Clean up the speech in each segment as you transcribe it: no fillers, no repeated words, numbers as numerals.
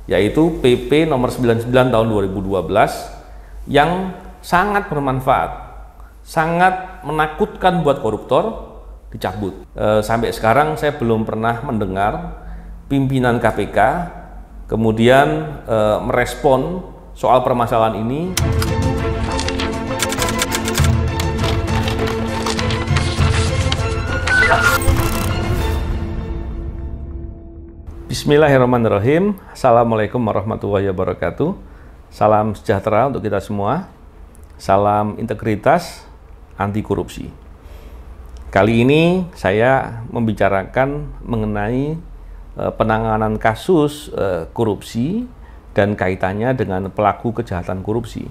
yaitu PP nomor 99 tahun 2012 yang sangat bermanfaat, sangat menakutkan buat koruptor, dicabut. Sampai sekarang saya belum pernah mendengar pimpinan KPK kemudian merespon soal permasalahan ini. Bismillahirrahmanirrahim. Assalamualaikum warahmatullahi wabarakatuh. Salam sejahtera untuk kita semua. Salam integritas, anti korupsi. Kali ini saya membicarakan mengenai penanganan kasus korupsi dan kaitannya dengan pelaku kejahatan korupsi.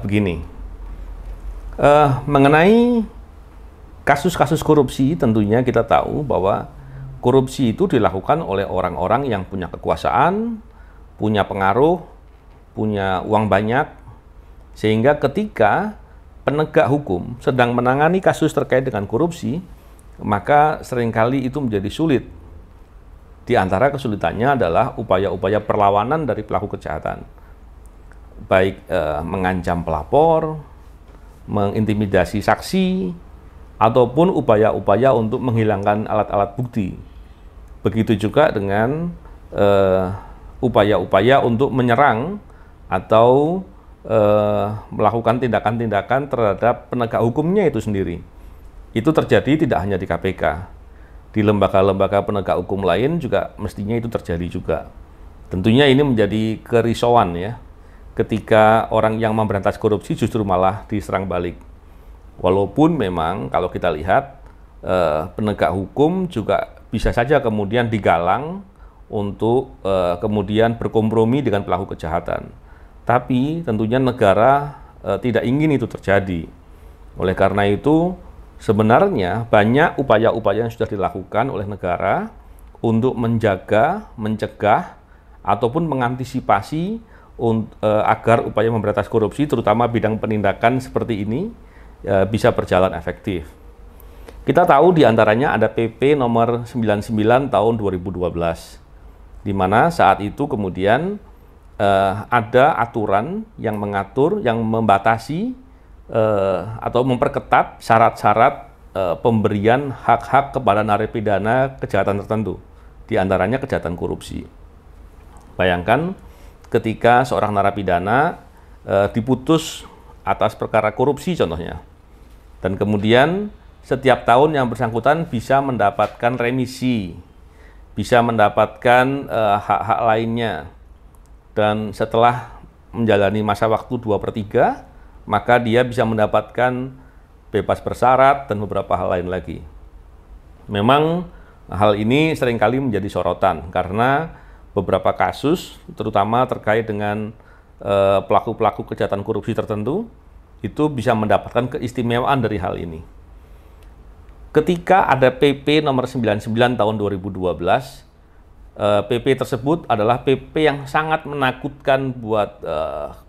Begini, mengenai kasus-kasus korupsi, tentunya kita tahu bahwa korupsi itu dilakukan oleh orang-orang yang punya kekuasaan, punya pengaruh, punya uang banyak, sehingga ketika penegak hukum sedang menangani kasus terkait dengan korupsi, maka seringkali itu menjadi sulit. Di antara kesulitannya adalah upaya-upaya perlawanan dari pelaku kejahatan, baik mengancam pelapor, mengintimidasi saksi, ataupun upaya-upaya untuk menghilangkan alat-alat bukti. Begitu juga dengan upaya-upaya untuk menyerang atau melakukan tindakan-tindakan terhadap penegak hukumnya itu sendiri. Itu terjadi tidak hanya di KPK. Di lembaga-lembaga penegak hukum lain juga mestinya itu terjadi juga. Tentunya ini menjadi kerisauan ya, ketika orang yang memberantas korupsi justru malah diserang balik. Walaupun memang kalau kita lihat penegak hukum juga bisa saja kemudian digalang untuk kemudian berkompromi dengan pelaku kejahatan. Tapi tentunya negara tidak ingin itu terjadi. Oleh karena itu, sebenarnya banyak upaya-upaya yang sudah dilakukan oleh negara untuk menjaga, mencegah, ataupun mengantisipasi agar upaya memberantas korupsi, terutama bidang penindakan seperti ini, bisa berjalan efektif. Kita tahu diantaranya ada PP nomor 99 tahun 2012, di mana saat itu kemudian ada aturan yang mengatur, yang membatasi atau memperketat syarat-syarat pemberian hak-hak kepada narapidana kejahatan tertentu, di antaranya kejahatan korupsi. Bayangkan ketika seorang narapidana diputus atas perkara korupsi contohnya, dan kemudian setiap tahun yang bersangkutan bisa mendapatkan remisi, bisa mendapatkan hak-hak lainnya, dan setelah menjalani masa waktu 2/3, maka dia bisa mendapatkan bebas bersyarat dan beberapa hal lain lagi. Memang hal ini seringkali menjadi sorotan karena beberapa kasus, terutama terkait dengan pelaku-pelaku kejahatan korupsi tertentu, itu bisa mendapatkan keistimewaan dari hal ini. Ketika ada PP nomor 99 tahun 2012, PP tersebut adalah PP yang sangat menakutkan buat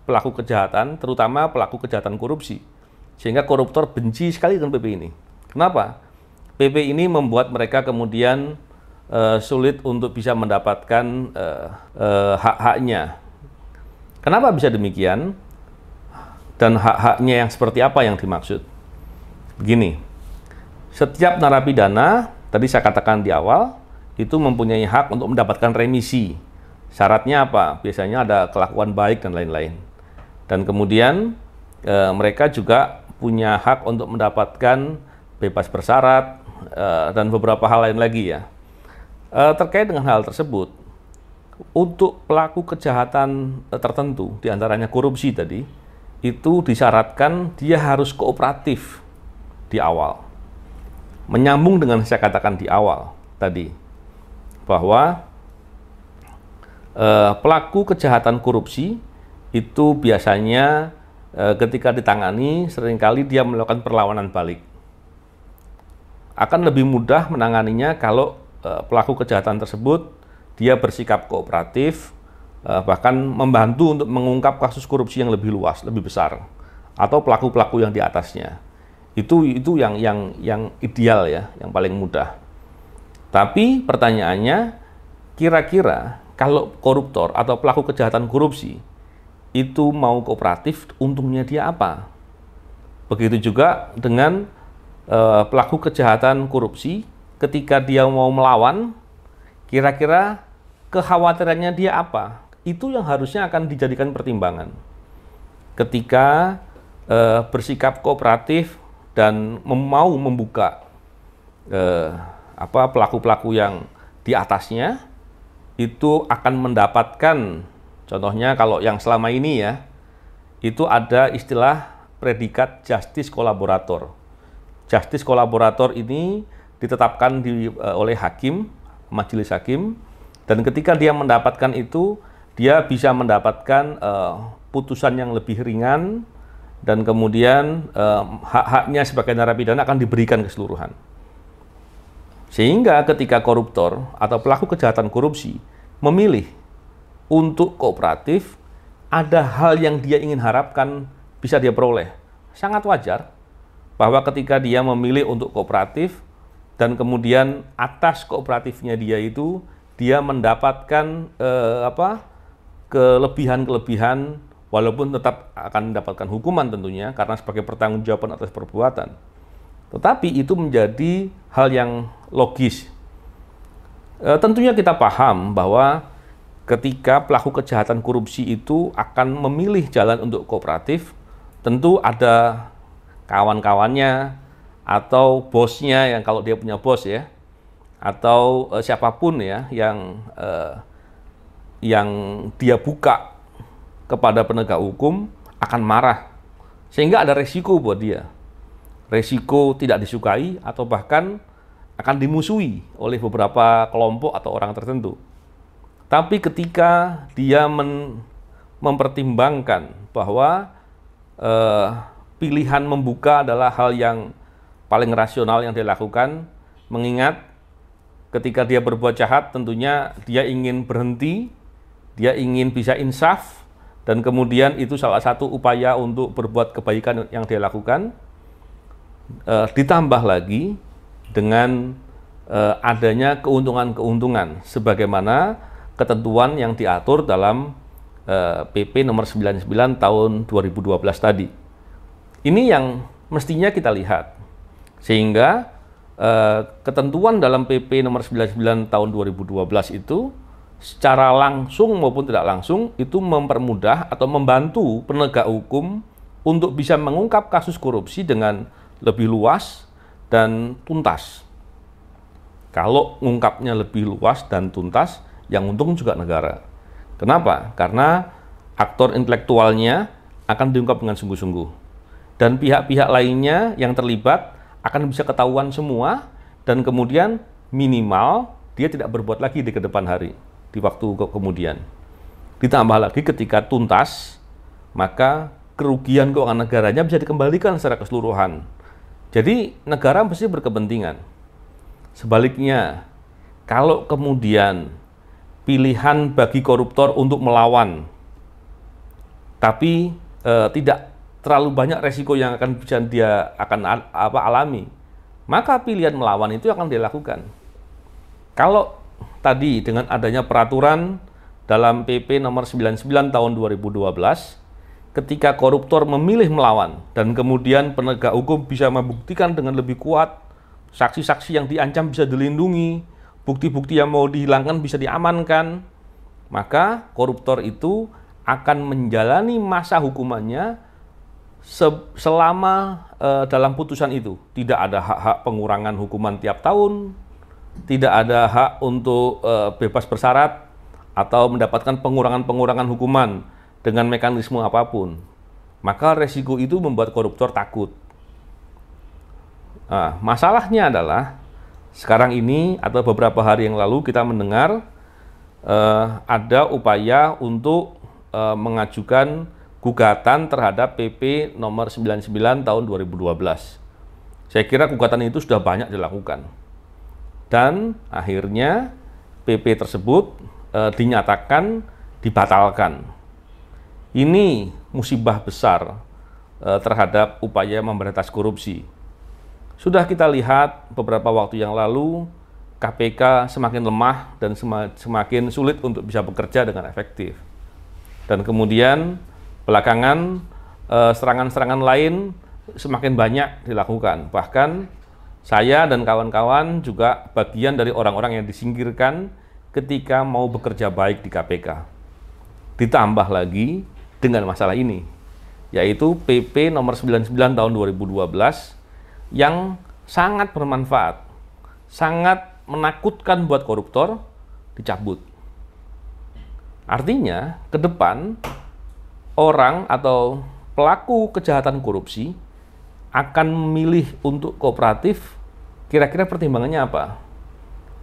pelaku kejahatan, terutama pelaku kejahatan korupsi. Sehingga koruptor benci sekali dengan PP ini. Kenapa? PP ini membuat mereka kemudian sulit untuk bisa mendapatkan hak-haknya. Kenapa bisa demikian? Dan hak-haknya yang seperti apa yang dimaksud? Begini, setiap narapidana, tadi saya katakan di awal, itu mempunyai hak untuk mendapatkan remisi. Syaratnya apa? Biasanya ada kelakuan baik dan lain-lain. Dan kemudian mereka juga punya hak untuk mendapatkan bebas bersyarat dan beberapa hal lain lagi ya. Terkait dengan hal tersebut, untuk pelaku kejahatan tertentu, diantaranya korupsi tadi, itu disyaratkan dia harus kooperatif di awal. Menyambung dengan saya katakan di awal tadi, bahwa pelaku kejahatan korupsi itu biasanya ketika ditangani seringkali dia melakukan perlawanan balik. Akan lebih mudah menanganinya kalau pelaku kejahatan tersebut dia bersikap kooperatif, bahkan membantu untuk mengungkap kasus korupsi yang lebih luas, lebih besar, atau pelaku-pelaku yang di atasnya. Itu yang ideal ya, yang paling mudah. Tapi pertanyaannya, kira-kira kalau koruptor atau pelaku kejahatan korupsi itu mau kooperatif, untungnya dia apa? Begitu juga dengan pelaku kejahatan korupsi, ketika dia mau melawan, kira-kira kekhawatirannya dia apa? Itu yang harusnya akan dijadikan pertimbangan. Ketika bersikap kooperatif dan mau membuka pelaku-pelaku yang di atasnya, itu akan mendapatkan, contohnya kalau yang selama ini ya, itu ada istilah predikat justice kolaborator. Justice kolaborator ini ditetapkan oleh hakim, majelis hakim, dan ketika dia mendapatkan itu, dia bisa mendapatkan putusan yang lebih ringan, dan kemudian hak-haknya sebagai narapidana akan diberikan keseluruhan. Sehingga ketika koruptor atau pelaku kejahatan korupsi memilih untuk kooperatif, ada hal yang dia ingin harapkan bisa dia peroleh. Sangat wajar bahwa ketika dia memilih untuk kooperatif dan kemudian atas kooperatifnya dia mendapatkan kelebihan-kelebihan, walaupun tetap akan mendapatkan hukuman tentunya karena sebagai pertanggungjawaban atas perbuatan. Tetapi itu menjadi hal yang logis. Tentunya kita paham bahwa ketika pelaku kejahatan korupsi itu akan memilih jalan untuk kooperatif, tentu ada kawan-kawannya atau bosnya, yang kalau dia punya bos ya, atau siapapun ya yang dia buka kepada penegak hukum akan marah, sehingga ada resiko buat dia. Resiko tidak disukai atau bahkan akan dimusuhi oleh beberapa kelompok atau orang tertentu. Tapi ketika dia mempertimbangkan bahwa pilihan membuka adalah hal yang paling rasional yang dia lakukan, mengingat ketika dia berbuat jahat tentunya dia ingin berhenti, dia ingin bisa insaf, dan kemudian itu salah satu upaya untuk berbuat kebaikan yang dia lakukan. Ditambah lagi dengan adanya keuntungan-keuntungan sebagaimana ketentuan yang diatur dalam PP nomor 99 tahun 2012 tadi. Ini yang mestinya kita lihat, sehingga ketentuan dalam PP nomor 99 tahun 2012 itu secara langsung maupun tidak langsung itu mempermudah atau membantu penegak hukum untuk bisa mengungkap kasus korupsi dengan lebih luas dan tuntas. Kalau ngungkapnya lebih luas dan tuntas, yang untung juga negara. Kenapa? Karena aktor intelektualnya akan diungkap dengan sungguh-sungguh. Dan pihak-pihak lainnya yang terlibat akan bisa ketahuan semua, dan kemudian minimal dia tidak berbuat lagi di kedepan hari, di waktu kemudian. Ditambah lagi ketika tuntas, maka kerugian keuangan negaranya bisa dikembalikan secara keseluruhan. Jadi negara mesti berkepentingan. Sebaliknya, kalau kemudian pilihan bagi koruptor untuk melawan, tapi tidak terlalu banyak resiko yang akan bisa dia alami, maka pilihan melawan itu akan dilakukan. Kalau tadi dengan adanya peraturan dalam PP nomor 99 tahun 2012, ketika koruptor memilih melawan dan kemudian penegak hukum bisa membuktikan dengan lebih kuat, saksi-saksi yang diancam bisa dilindungi, bukti-bukti yang mau dihilangkan bisa diamankan, maka koruptor itu akan menjalani masa hukumannya selama dalam putusan itu. Tidak ada hak-hak pengurangan hukuman tiap tahun, tidak ada hak untuk bebas bersyarat atau mendapatkan pengurangan-pengurangan hukuman dengan mekanisme apapun. Maka resiko itu membuat koruptor takut. Nah, masalahnya adalah sekarang ini atau beberapa hari yang lalu kita mendengar ada upaya untuk mengajukan gugatan terhadap PP nomor 99 tahun 2012. Saya kira gugatan itu sudah banyak dilakukan. Dan akhirnya PP tersebut dinyatakan dibatalkan. Ini musibah besar terhadap upaya memberantas korupsi. Sudah kita lihat beberapa waktu yang lalu KPK semakin lemah dan semakin sulit untuk bisa bekerja dengan efektif. Dan kemudian belakangan serangan-serangan lain semakin banyak dilakukan. Bahkan saya dan kawan-kawan juga bagian dari orang-orang yang disingkirkan ketika mau bekerja baik di KPK. Ditambah lagi dengan masalah ini, yaitu PP nomor 99 tahun 2012 yang sangat bermanfaat, sangat menakutkan buat koruptor, dicabut. Artinya, ke depan orang atau pelaku kejahatan korupsi akan memilih untuk kooperatif. Kira-kira pertimbangannya apa?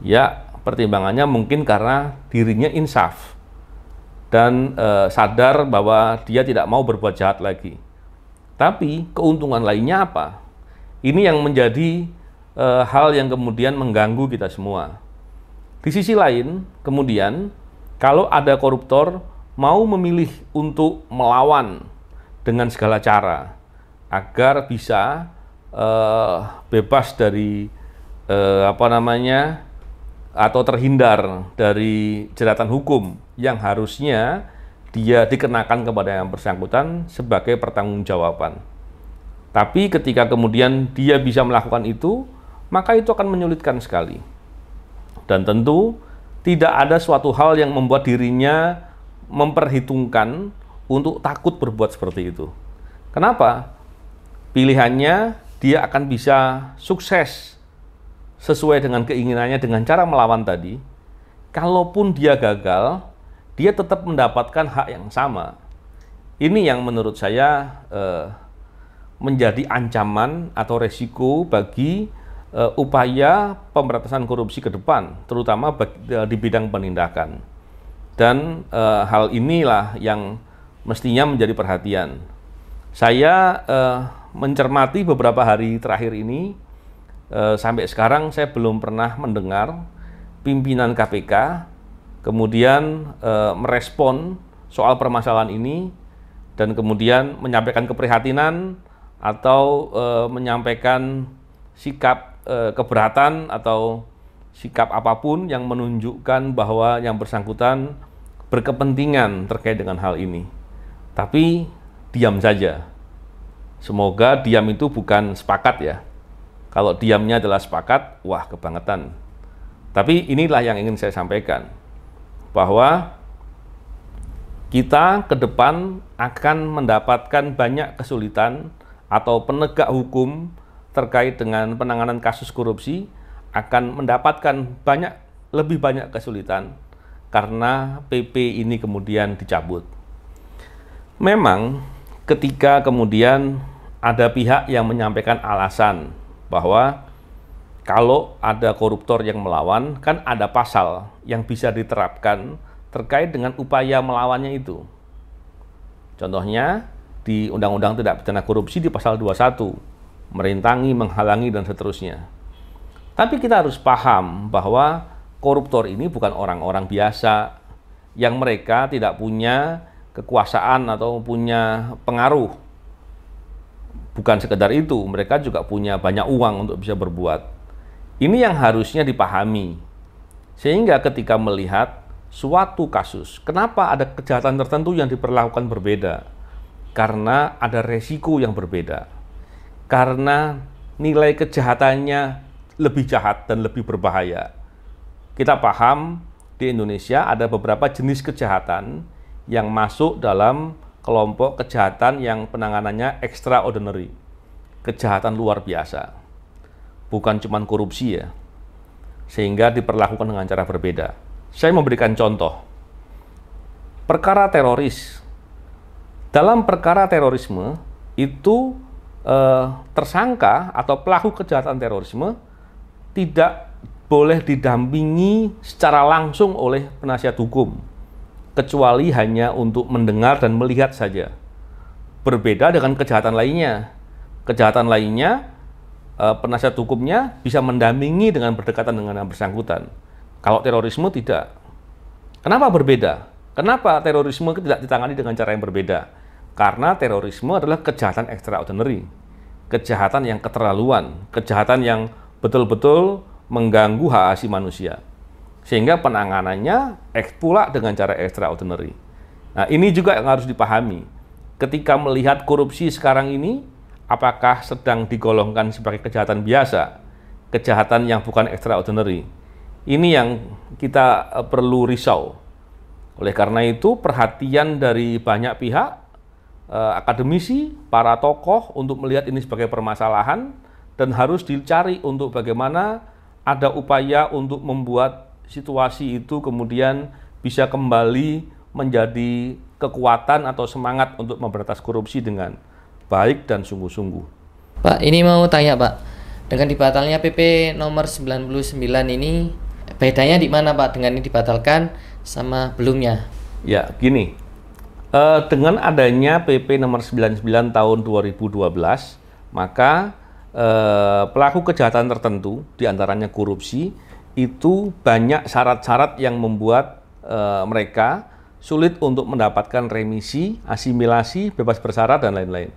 Ya, pertimbangannya mungkin karena dirinya insaf dan sadar bahwa dia tidak mau berbuat jahat lagi. Tapi keuntungan lainnya apa? Ini yang menjadi hal yang kemudian mengganggu kita semua. Di sisi lain, kemudian kalau ada koruptor mau memilih untuk melawan dengan segala cara agar bisa bebas dari atau terhindar dari jeratan hukum yang harusnya dia dikenakan kepada yang bersangkutan sebagai pertanggungjawaban. Tapi ketika kemudian dia bisa melakukan itu, maka itu akan menyulitkan sekali. Dan tentu tidak ada suatu hal yang membuat dirinya memperhitungkan untuk takut berbuat seperti itu. Kenapa? Pilihannya dia akan bisa sukses sesuai dengan keinginannya dengan cara melawan tadi. Kalaupun dia gagal, dia tetap mendapatkan hak yang sama. Ini yang menurut saya menjadi ancaman atau resiko bagi upaya pemberantasan korupsi ke depan, terutama di bidang penindakan. Dan hal inilah yang mestinya menjadi perhatian. Saya mencermati beberapa hari terakhir ini, sampai sekarang saya belum pernah mendengar pimpinan KPK kemudian merespon soal permasalahan ini dan kemudian menyampaikan keprihatinan atau menyampaikan sikap keberatan atau sikap apapun yang menunjukkan bahwa yang bersangkutan berkepentingan terkait dengan hal ini. Tapi diam saja. Semoga diam itu bukan sepakat ya. Kalau diamnya adalah sepakat, wah kebangetan. Tapi inilah yang ingin saya sampaikan, bahwa kita ke depan akan mendapatkan banyak kesulitan atau penegak hukum terkait dengan penanganan kasus korupsi akan mendapatkan lebih banyak kesulitan karena PP ini kemudian dicabut. Memang ketika kemudian ada pihak yang menyampaikan alasan bahwa kalau ada koruptor yang melawan, kan ada pasal yang bisa diterapkan terkait dengan upaya melawannya itu. Contohnya di Undang-Undang Tindak Pidana Korupsi di pasal 21, merintangi, menghalangi, dan seterusnya. Tapi kita harus paham bahwa koruptor ini bukan orang-orang biasa yang mereka tidak punya kekuasaan atau punya pengaruh. Bukan sekedar itu, mereka juga punya banyak uang untuk bisa berbuat. Ini yang harusnya dipahami. Sehingga ketika melihat suatu kasus, kenapa ada kejahatan tertentu yang diperlakukan berbeda? Karena ada resiko yang berbeda. Karena nilai kejahatannya lebih jahat dan lebih berbahaya. Kita paham di Indonesia ada beberapa jenis kejahatan yang masuk dalam kelompok kejahatan yang penanganannya extraordinary. Kejahatan luar biasa. Bukan cuma korupsi ya. Sehingga diperlakukan dengan cara berbeda. Saya memberikan contoh. Perkara teroris. Dalam perkara terorisme itu tersangka atau pelaku kejahatan terorisme tidak boleh didampingi secara langsung oleh penasihat hukum, kecuali hanya untuk mendengar dan melihat saja. Berbeda dengan kejahatan lainnya. Kejahatan lainnya, penasihat hukumnya bisa mendampingi dengan berdekatan dengan yang bersangkutan. Kalau terorisme tidak. Kenapa berbeda? Kenapa terorisme tidak ditangani dengan cara yang berbeda? Karena terorisme adalah kejahatan extraordinary, kejahatan yang keterlaluan, kejahatan yang betul-betul mengganggu hak asasi manusia. Sehingga penanganannya pula dengan cara extraordinary. Nah, ini juga yang harus dipahami. Ketika melihat korupsi sekarang ini, apakah sedang digolongkan sebagai kejahatan biasa, kejahatan yang bukan extraordinary? Ini yang kita perlu risau. Oleh karena itu, perhatian dari banyak pihak, akademisi, para tokoh untuk melihat ini sebagai permasalahan dan harus dicari untuk bagaimana ada upaya untuk membuat situasi itu kemudian bisa kembali menjadi kekuatan atau semangat untuk memberantas korupsi dengan baik dan sungguh-sungguh. Pak, ini mau tanya Pak, dengan dibatalnya PP nomor 99 ini bedanya di mana Pak dengan ini dibatalkan sama belumnya? Ya, gini, dengan adanya PP nomor 99 tahun 2012, maka pelaku kejahatan tertentu, diantaranya korupsi, itu banyak syarat-syarat yang membuat mereka sulit untuk mendapatkan remisi, asimilasi, bebas bersyarat, dan lain-lain.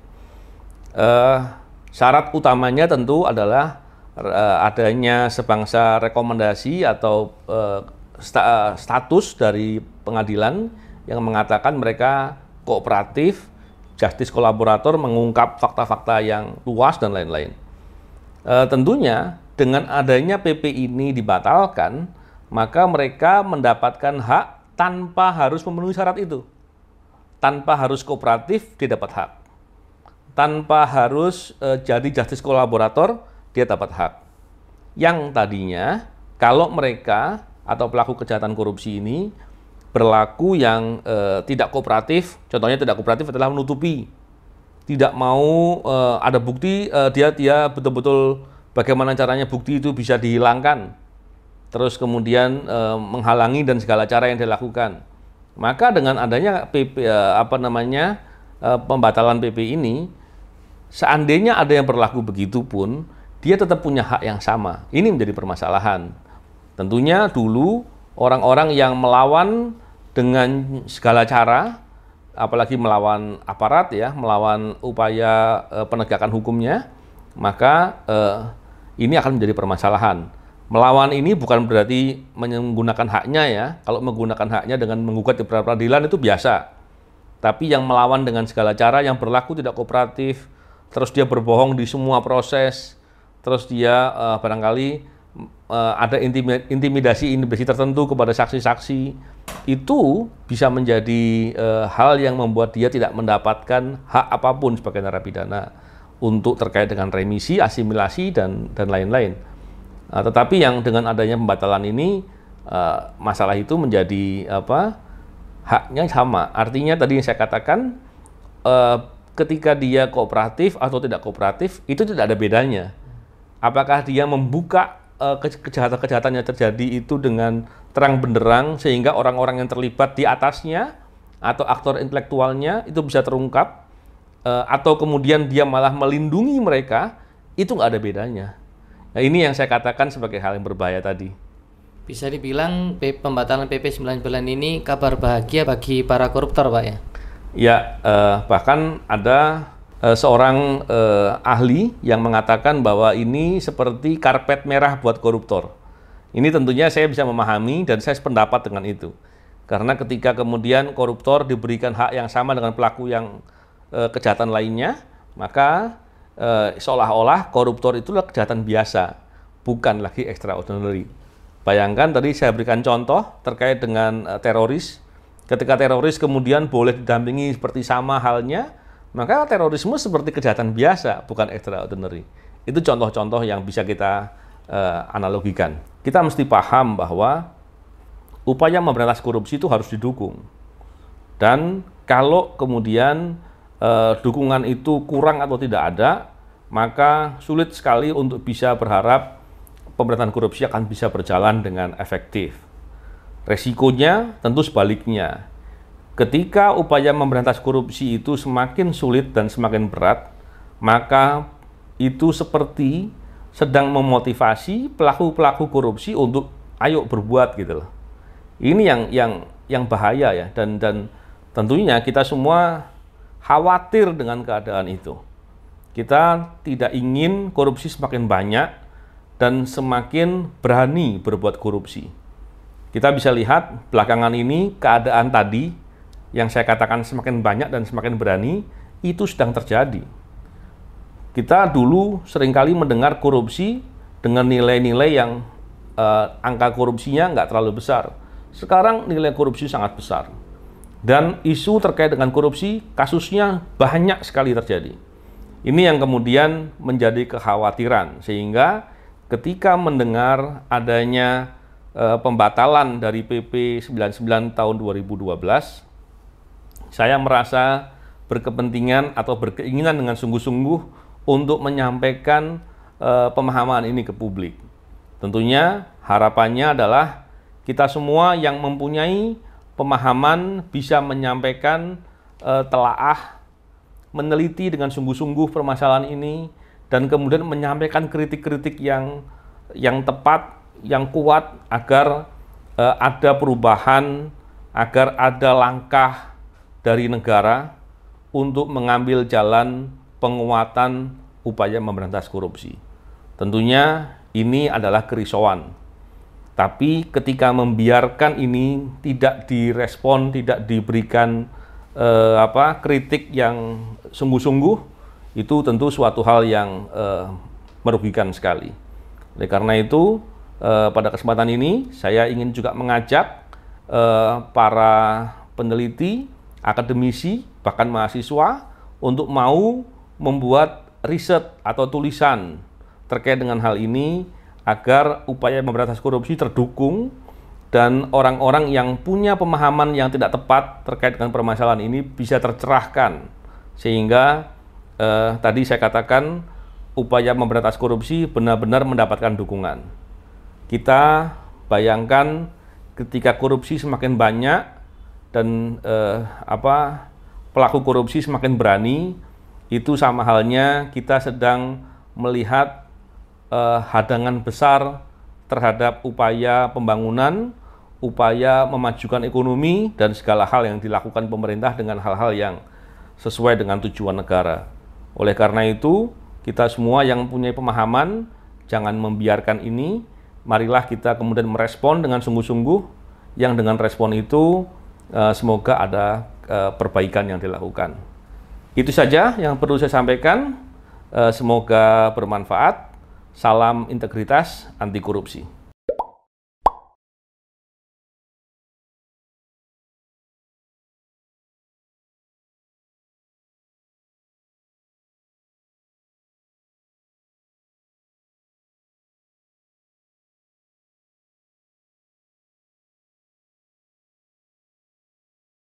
Syarat utamanya tentu adalah adanya sebangsa rekomendasi atau status dari pengadilan yang mengatakan mereka kooperatif, justice kolaborator, mengungkap fakta-fakta yang luas, dan lain-lain. Tentunya dengan adanya PP ini dibatalkan, maka mereka mendapatkan hak tanpa harus memenuhi syarat itu. Tanpa harus kooperatif, dia dapat hak. Tanpa harus jadi justice kolaborator, dia dapat hak. Yang tadinya, kalau mereka atau pelaku kejahatan korupsi ini berlaku yang tidak kooperatif, contohnya tidak kooperatif adalah menutupi. Tidak mau ada bukti, dia betul-betul bagaimana caranya bukti itu bisa dihilangkan, terus kemudian menghalangi dan segala cara yang dilakukan. Maka dengan adanya pembatalan PP ini, seandainya ada yang berlaku begitu pun, dia tetap punya hak yang sama. Ini menjadi permasalahan. Tentunya dulu orang-orang yang melawan dengan segala cara, apalagi melawan aparat ya, melawan upaya penegakan hukumnya, maka ini akan menjadi permasalahan. Melawan ini bukan berarti menggunakan haknya ya. Kalau menggunakan haknya dengan menggugat di peradilan itu biasa. Tapi yang melawan dengan segala cara, yang berlaku tidak kooperatif, terus dia berbohong di semua proses, terus dia barangkali ada intimidasi tertentu kepada saksi-saksi, itu bisa menjadi hal yang membuat dia tidak mendapatkan hak apapun sebagai narapidana untuk terkait dengan remisi, asimilasi, dan lain-lain. Tetapi yang dengan adanya pembatalan ini, masalah itu menjadi haknya sama. Artinya tadi yang saya katakan, ketika dia kooperatif atau tidak kooperatif, itu tidak ada bedanya. Apakah dia membuka kejahatan-kejahatan yang terjadi itu dengan terang benderang sehingga orang-orang yang terlibat di atasnya atau aktor intelektualnya itu bisa terungkap, atau kemudian dia malah melindungi mereka, itu nggak ada bedanya. Nah, ini yang saya katakan sebagai hal yang berbahaya tadi. Bisa dibilang pembatalan PP 99 ini kabar bahagia bagi para koruptor, Pak ya? Ya, bahkan ada seorang ahli yang mengatakan bahwa ini seperti karpet merah buat koruptor. Ini tentunya saya bisa memahami dan saya sependapat dengan itu. Karena ketika kemudian koruptor diberikan hak yang sama dengan pelaku yang kejahatan lainnya, maka seolah-olah koruptor itulah kejahatan biasa, bukan lagi extraordinary. Bayangkan tadi saya berikan contoh terkait dengan teroris. Ketika teroris kemudian boleh didampingi seperti sama halnya, maka terorisme seperti kejahatan biasa, bukan extraordinary. Itu contoh-contoh yang bisa kita analogikan. Kita mesti paham bahwa upaya memberantas korupsi itu harus didukung. Dan kalau kemudian dukungan itu kurang atau tidak ada, maka sulit sekali untuk bisa berharap pemberantasan korupsi akan bisa berjalan dengan efektif. Resikonya tentu sebaliknya. Ketika upaya memberantas korupsi itu semakin sulit dan semakin berat, maka itu seperti sedang memotivasi pelaku-pelaku korupsi untuk ayo berbuat gitu loh. Ini yang bahaya ya, dan tentunya kita semua khawatir dengan keadaan itu. Kita tidak ingin korupsi semakin banyak dan semakin berani berbuat korupsi. Kita bisa lihat belakangan ini keadaan tadi yang saya katakan semakin banyak dan semakin berani itu sedang terjadi. Kita dulu seringkali mendengar korupsi dengan nilai-nilai yang angka korupsinya nggak terlalu besar. Sekarang nilai korupsi sangat besar. Dan isu terkait dengan korupsi, kasusnya banyak sekali terjadi. Ini yang kemudian menjadi kekhawatiran, sehingga ketika mendengar adanya pembatalan dari PP 99 tahun 2012, saya merasa berkepentingan atau berkeinginan dengan sungguh-sungguh untuk menyampaikan pemahaman ini ke publik. Tentunya harapannya adalah kita semua yang mempunyai pemahaman bisa menyampaikan telaah, meneliti dengan sungguh-sungguh permasalahan ini, dan kemudian menyampaikan kritik-kritik yang tepat, yang kuat, agar ada perubahan, agar ada langkah dari negara untuk mengambil jalan penguatan upaya memberantas korupsi. Tentunya ini adalah kerisauan. Tapi ketika membiarkan ini tidak direspon, tidak diberikan kritik yang sungguh-sungguh, itu tentu suatu hal yang merugikan sekali. Oleh karena itu, pada kesempatan ini saya ingin juga mengajak para peneliti, akademisi, bahkan mahasiswa untuk mau membuat riset atau tulisan terkait dengan hal ini, agar upaya memberantas korupsi terdukung dan orang-orang yang punya pemahaman yang tidak tepat terkait dengan permasalahan ini bisa tercerahkan, sehingga tadi saya katakan upaya memberantas korupsi benar-benar mendapatkan dukungan. Kita bayangkan ketika korupsi semakin banyak dan pelaku korupsi semakin berani, itu sama halnya kita sedang melihat hadangan besar terhadap upaya pembangunan, upaya memajukan ekonomi, dan segala hal yang dilakukan pemerintah dengan hal-hal yang sesuai dengan tujuan negara. Oleh karena itu, kita semua yang punya pemahaman, jangan membiarkan ini, marilah kita kemudian merespon dengan sungguh-sungguh, yang dengan respon itu semoga ada perbaikan yang dilakukan. Itu saja yang perlu saya sampaikan, semoga bermanfaat. Salam integritas, anti korupsi.